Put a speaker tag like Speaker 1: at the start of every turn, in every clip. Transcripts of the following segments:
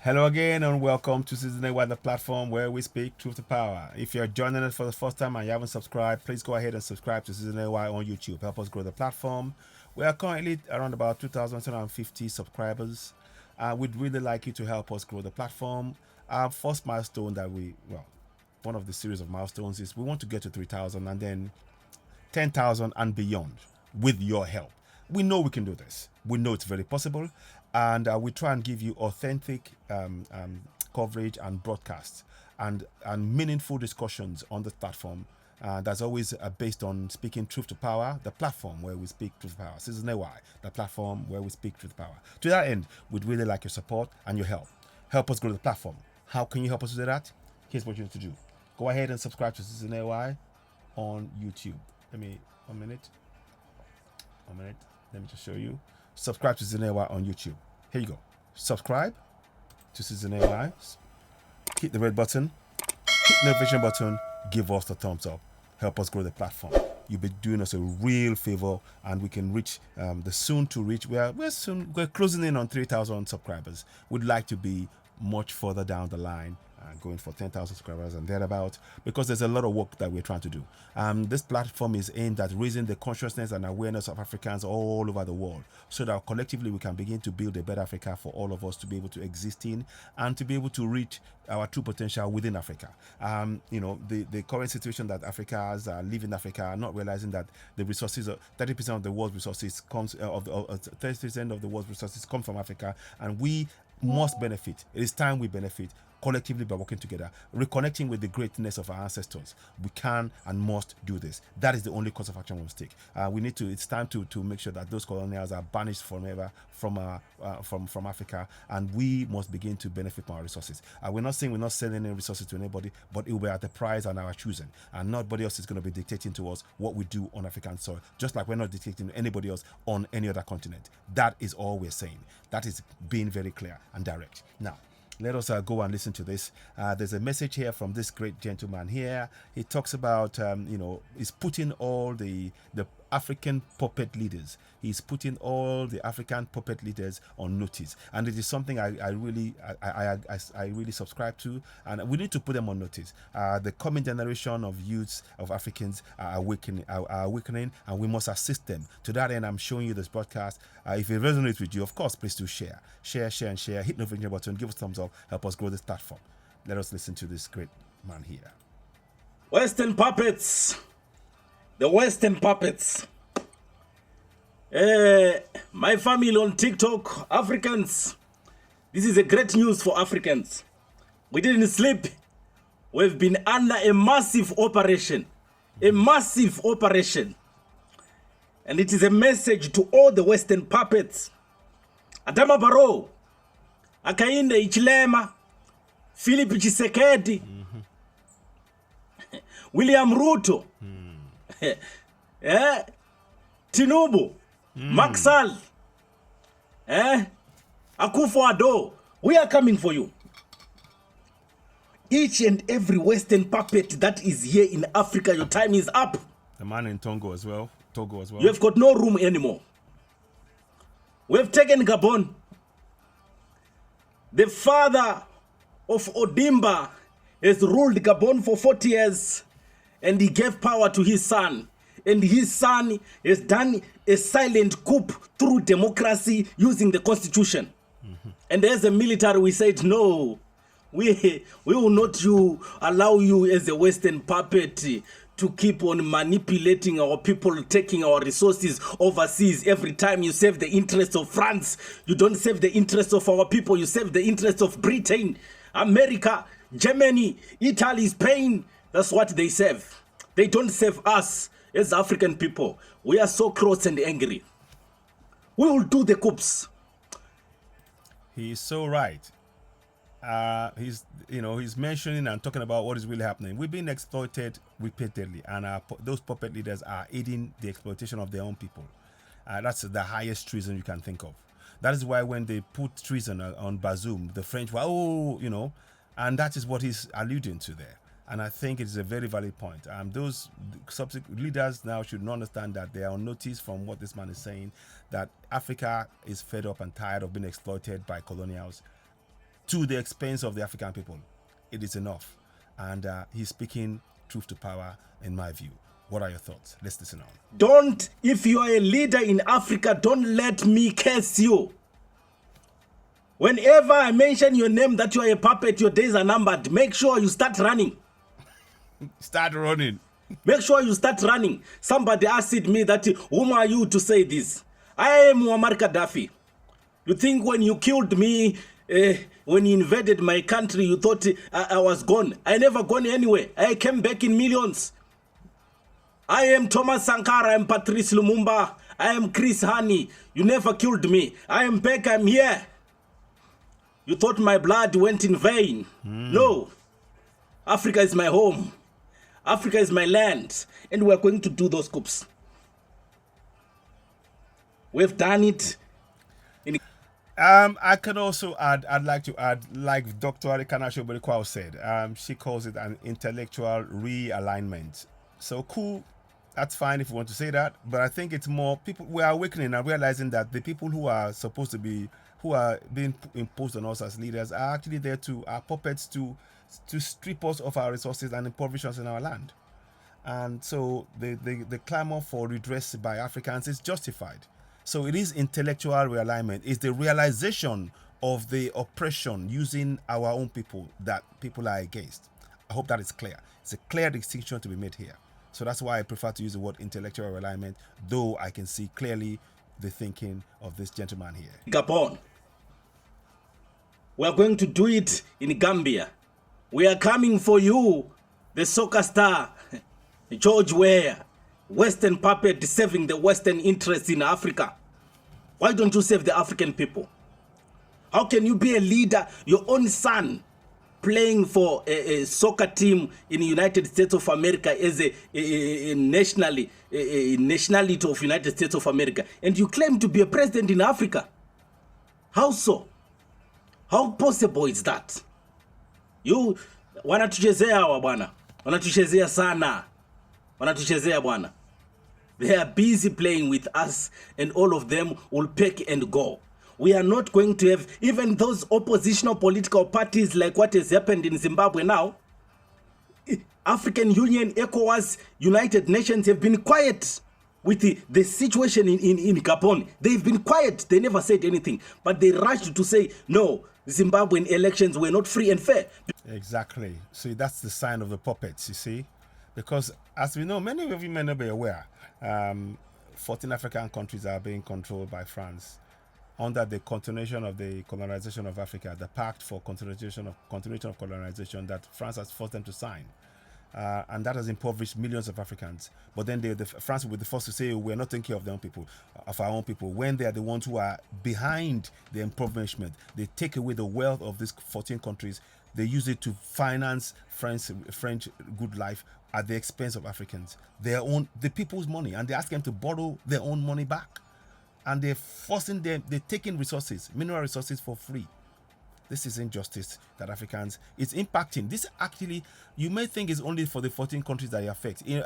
Speaker 1: Hello again and welcome to Citizen A, the platform where we speak truth to power. If you're joining us for the first time and you haven't subscribed, please go ahead and subscribe to Citizen A on YouTube. Help us grow the platform. We are currently around about 2,750 subscribers. We'd really like you to help us grow the platform. Our first milestone one of the series of milestones is we want to get to 3,000 and then 10,000 and beyond with your help. We know we can do this. We know it's very possible. And we try and give you authentic coverage and broadcasts and meaningful discussions on the platform. That's always based on speaking truth to power, the platform where we speak truth to power. Citizen AY, the platform where we speak truth to power. To that end, we'd really like your support and your help. Help us grow the platform. How can you help us do that? Here's what you need to do. Go ahead and subscribe to Citizen AY on YouTube. Let me, one minute. Let me just show you. Subscribe to Citizen AY on YouTube. Here you go. Subscribe to Citizen AY. Hit the red button. Hit the notification button. Give us the thumbs up. Help us grow the platform. You'll be doing us a real favor, and we can reach the soon to reach. We're closing in on 3,000 subscribers. We'd like to be much further down the line, going for 10,000 subscribers and thereabout, because there's a lot of work that we're trying to do. This platform is aimed at raising the consciousness and awareness of Africans all over the world, so that collectively we can begin to build a better Africa for all of us to be able to exist in and to be able to reach our true potential within Africa. The current situation that Africa has, live in Africa, not realizing that the resources, 30% of the world's resources comes 30% of the world's resources come from Africa, and we must benefit. It is time we benefit collectively by working together, reconnecting with the greatness of our ancestors. We can and must do this. That is the only course of action we must take. It's time to make sure that those colonials are banished forever from Africa, and we must begin to benefit from our resources. We're not saying we're not selling any resources to anybody, but it will be at the price and our choosing, and nobody else is going to be dictating to us what we do on African soil, just like we're not dictating to anybody else on any other continent. That is all we're saying. That is being very clear and direct. Now, let us go and listen to this. There's a message here from this great gentleman here. He talks about, he's putting all the African puppet leaders. He's putting all the African puppet leaders on notice, and it is something I really subscribe to, and we need to put them on notice. The coming generation of youths of Africans are awakening, and we must assist them. To that end, I'm showing you this broadcast. If it resonates with you, of course, please do share. Share. Hit the notification button. Give us a thumbs up. Help us grow this platform. Let us listen to this great man here.
Speaker 2: Western puppets. The Western puppets. My family on TikTok, Africans. This is a great news for Africans. We didn't sleep. We've been under a massive operation. A massive operation. And it is a message to all the Western puppets. Adama Barrow, Hakainde Hichilema, Philip Tshisekedi, William Ruto, Tinubu, Macky Sall, Akufo-Addo. We are coming for you. Each and every Western puppet that is here in Africa, your time is up.
Speaker 1: The man in Togo as well.
Speaker 2: You have got no room anymore. We have taken Gabon. The father of Ondimba has ruled Gabon for 40 years, and he gave power to his son. And his son has done a silent coup through democracy using the constitution. And as a military, we said, no, we will not allow you as a Western puppet to keep on manipulating our people, taking our resources overseas. Every time you save the interests of France, you don't save the interests of our people, you save the interests of Britain, America, Germany, Italy, Spain. That's what they save. They don't save us as African people. We are so cross and angry. We will do the coups.
Speaker 1: He is so right. He's mentioning and talking about what is really happening. We've been exploited repeatedly, and those puppet leaders are aiding the exploitation of their own people. That's the highest treason you can think of. That is why when they put treason on Bazoum, the French were, and that is what he's alluding to there. And I think it's a very valid point. Those subsequent leaders now should understand that they are on notice from what this man is saying, that Africa is fed up and tired of being exploited by colonials to the expense of the African people. It is enough. And he's speaking truth to power, in my view. What are your thoughts? Let's listen on.
Speaker 2: Don't, if you are a leader in Africa, don't let me curse you. Whenever I mention your name that you are a puppet, your days are numbered. Make sure you start running.
Speaker 1: Start running.
Speaker 2: Make sure you start running. Somebody asked me that, whom are you to say this? I am Muammar Gaddafi. You think when you killed me, when you invaded my country, you thought I was gone. I never gone anywhere. I came back in millions. I am Thomas Sankara. I am Patrice Lumumba. I am Chris Hani. You never killed me. I am back. I'm here. You thought my blood went in vain. No. Africa is my home. Africa is my land. And we're going to do those coups. We've done it.
Speaker 1: I can also add, I'd like to add, like Dr. Arikana Shoborikwa said, she calls it an intellectual realignment. So cool, that's fine if you want to say that, but I think it's more people, we are awakening and realizing that the people who are supposed to be, who are being imposed on us as leaders are actually there to, are puppets to strip us of our resources and impoverish us in our land. And so the clamor for redress by Africans is justified. So it is intellectual realignment. It's the realization of the oppression using our own people that people are against. I hope that is clear. It's a clear distinction to be made here. So that's why I prefer to use the word intellectual realignment, though I can see clearly the thinking of this gentleman here.
Speaker 2: Gabon. We are going to do it in Gambia. We are coming for you, the soccer star, George Weah. Western puppet serving the Western interests in Africa. Why don't you save the African people? How can you be a leader, your own son playing for a soccer team in the United States of America as a nationality of United States of America, and you claim to be a president in Africa? How so? How possible is that? You wanatuchezea wa bwana, wanatuchezea sana, wanatuchezea bwana. They are busy playing with us, and all of them will pick and go. We are not going to have even those oppositional political parties like what has happened in Zimbabwe now. African Union, ECOWAS, United Nations have been quiet with the situation in Gabon. They've been quiet. They never said anything. But they rushed to say, no, Zimbabwean elections were not free and fair.
Speaker 1: Exactly. See, that's the sign of the puppets, you see. Because as we know, many of you may not be aware, 14 African countries are being controlled by France under the continuation of the colonization of Africa, the Pact for Continuation of Colonization that France has forced them to sign. And that has impoverished millions of Africans. But then France will be the first to say, we're not taking care of their own people, of our own people, when they are the ones who are behind the impoverishment. They take away the wealth of these 14 countries. They use it to finance French good life at the expense of Africans, the people's money, and they ask them to borrow their own money back. And they're forcing them, they're taking resources, mineral resources for free. This is injustice that Africans, it's impacting. This actually, you may think it's only for the 14 countries that it affects. It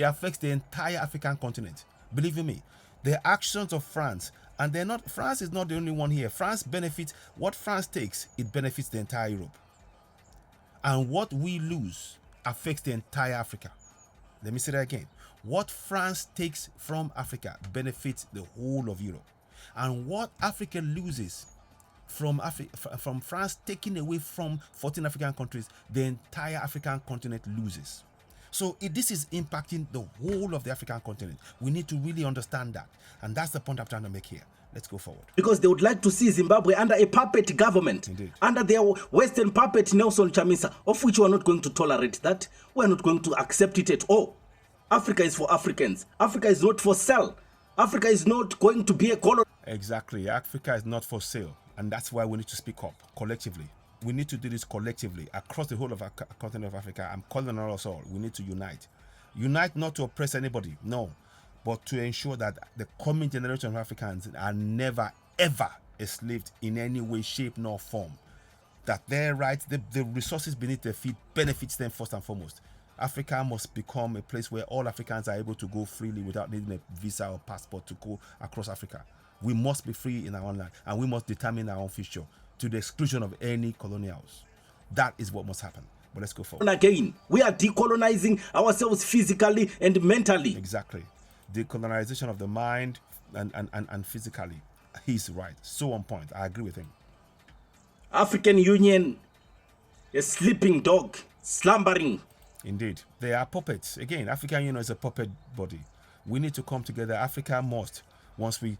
Speaker 1: affects the entire African continent. Believe you me, the actions of France, and France is not the only one here. France benefits, what France takes, it benefits the entire Europe. And what we lose affects the entire Africa. Let me say that again. What France takes from Africa benefits the whole of Europe. And what Africa loses from France taking away from 14 African countries, the entire African continent loses. So this is impacting the whole of the African continent. We need to really understand that. And that's the point I'm trying to make here. Let's go forward.
Speaker 2: Because they would like to see Zimbabwe under a puppet government.
Speaker 1: Indeed.
Speaker 2: Under their Western puppet Nelson Chamisa, of which we are not going to tolerate that. We are not going to accept it at all. Africa is for Africans. Africa is not for sale. Africa is not going to be a colony.
Speaker 1: Exactly. Africa is not for sale. And that's why we need to speak up collectively. We need to do this collectively across the whole of our continent of Africa. I'm calling on us all. We need to unite. Unite not to oppress anybody, no, but to ensure that the coming generation of Africans are never, ever enslaved in any way, shape, nor form. That their rights, the resources beneath their feet benefits them first and foremost. Africa must become a place where all Africans are able to go freely without needing a visa or passport to go across Africa. We must be free in our own land, and we must determine our own future. to the exclusion of any colonials. That is what must happen. But let's go forward.
Speaker 2: Again, we are decolonizing ourselves physically and mentally.
Speaker 1: Exactly. Decolonization of the mind and physically. He's right. So on point. I agree with him.
Speaker 2: African Union, a sleeping dog, slumbering.
Speaker 1: Indeed. They are puppets. Again, African Union is a puppet body. We need to come together. Africa must, once we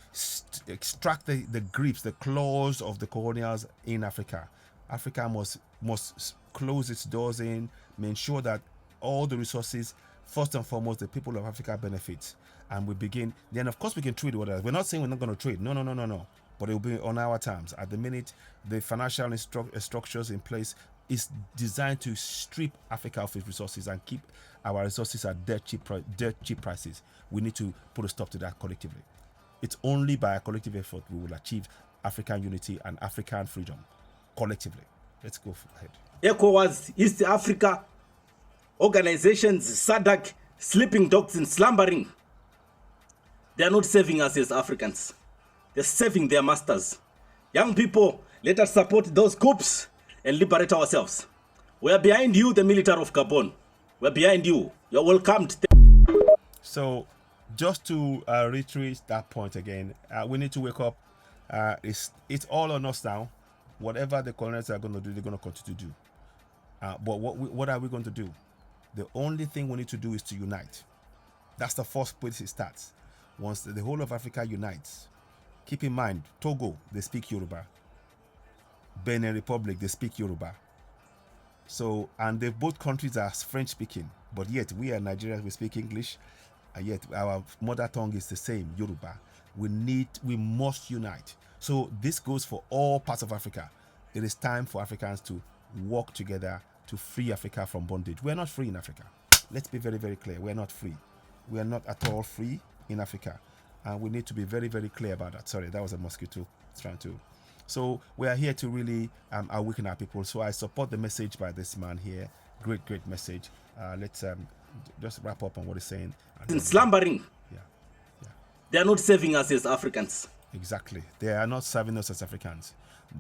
Speaker 1: extract the grips, the claws of the colonials in Africa, Africa must close its doors in, ensure that all the resources, first and foremost, the people of Africa benefit. And we begin, then of course we can trade with others. We're not saying we're not going to trade. No. But it will be on our terms. At the minute, the financial structures in place is designed to strip Africa of its resources and keep our resources at dirt cheap prices. We need to put a stop to that collectively. It's only by a collective effort we will achieve African unity and African freedom collectively. Let's go ahead.
Speaker 2: ECOWAS, East Africa, organizations, SADC, sleeping dogs and slumbering. They are not serving us as Africans. They're serving their masters. Young people, let us support those coups and liberate ourselves. We are behind you, the military of Gabon. We're behind you. You're welcomed.
Speaker 1: So, just to reiterate that point again, we need to wake up. It's all on us now. Whatever the colonists are going to do, they're going to continue to do. But what are we going to do? The only thing we need to do is to unite. That's the first place it starts. Once the whole of Africa unites, keep in mind, Togo, they speak Yoruba. Benin Republic, they speak Yoruba. So, and both countries are French speaking, but yet we are Nigerians, we speak English, and yet our mother tongue is the same, Yoruba. We must unite. So this goes for all parts of Africa. It is time for Africans to work together to free Africa from bondage. We're not free in Africa. Let's be very, very clear. We're not free. We are not at all free in Africa. And we need to be very, very clear about that. Sorry, that was a mosquito trying to. So we are here to really awaken our people. So I support the message by this man here. Great, great message. Let's just wrap up on what he's saying.
Speaker 2: In slumbering.
Speaker 1: Yeah.
Speaker 2: They are not serving us as Africans.
Speaker 1: Exactly. They are not serving us as Africans.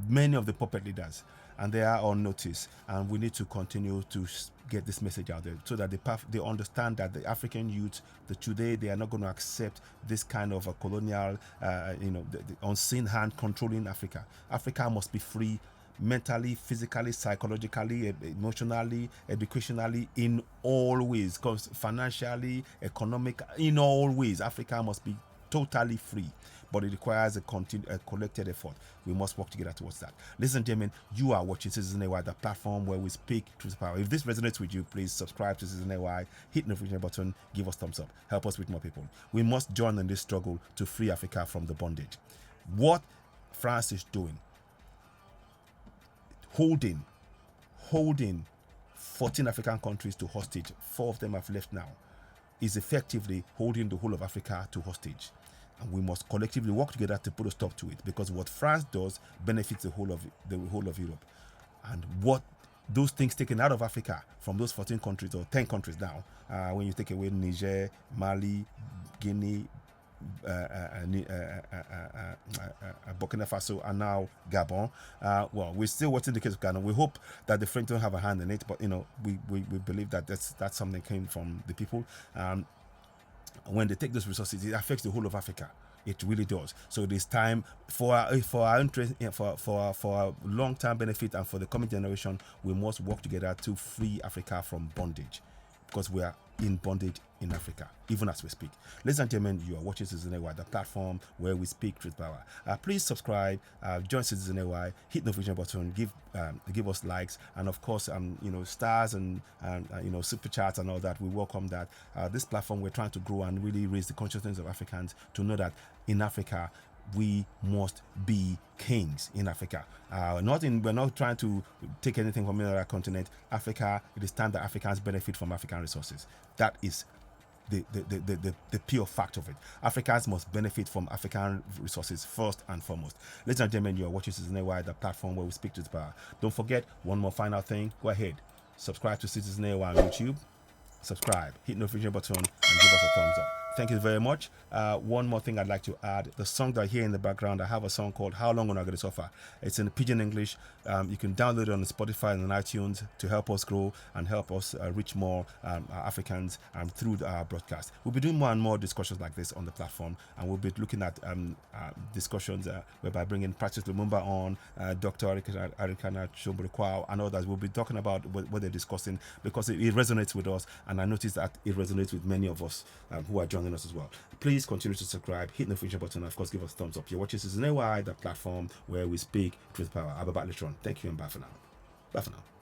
Speaker 1: Many of the puppet leaders, and they are on notice. And we need to continue to get this message out there so that they understand that the African youth, today, they are not going to accept this kind of a colonial, the unseen hand controlling Africa. Africa must be free mentally, physically, psychologically, emotionally, educationally, in all ways, financially, economic, in all ways. Africa must be totally free, but it requires a collected effort. We must work together towards that. Ladies and gentlemen, you are watching Citizen AY, the platform where we speak truth to power. If this resonates with you, please subscribe to Citizen AY, hit the notification button, give us thumbs up, help us with more people. We must join in this struggle to free Africa from the bondage. What France is doing, holding 14 African countries to hostage, 4 of them have left now, is effectively holding the whole of Africa to hostage. And we must collectively work together to put a stop to it, because what France does benefits the whole of Europe. And what those things taken out of Africa from those 14 countries or 10 countries now, when you take away Niger, Mali, Guinea, Burkina Faso, and now Gabon. Well, we're still watching the case of Ghana. We hope that the French don't have a hand in it, but we believe that that's something that came from the people. When they take those resources, it affects the whole of Africa. It really does. So it is time for our interest, for our long-term benefit, and for the coming generation. We must work together to free Africa from bondage, because we are in bondage in Africa, even as we speak. Ladies and gentlemen, you are watching Citizen AY, the platform where we speak truth power. Please subscribe, join Citizen AY, hit the notification button, give us likes, and of course, stars and super chats and all that. We welcome that. This platform, we're trying to grow and really raise the consciousness of Africans to know that in Africa, we must be kings in Africa. We're not trying to take anything from another continent. Africa, it is time that Africans benefit from African resources. That is the pure fact of it. Africans must benefit from African resources first and foremost. Ladies and gentlemen, you are watching Citizen AY, the platform where we speak to the power. Don't forget, one more final thing. Go ahead, subscribe to Citizen AY on YouTube. Subscribe, hit the notification button, and give us a thumbs up. Thank you very much. One more thing I'd like to add: the song that I hear in the background, I have a song called "How Long Am I Going to Suffer?" It's in Pidgin English. You can download it on Spotify and on iTunes to help us grow and help us reach more Africans through our broadcast. We'll be doing more and more discussions like this on the platform, and we'll be looking at discussions whereby bringing Practice Lumumba on, Dr. Arikana Chomburukwao, and others. We'll be talking about what they're discussing because it resonates with us, and I noticed that it resonates with many of us who are joining us as well. Please continue to subscribe, hit the notification button, and of course give us a thumbs up. You're watching Citizen AY, the platform where we speak truth power. I'll be back later on. Thank you and bye for now. Bye for now.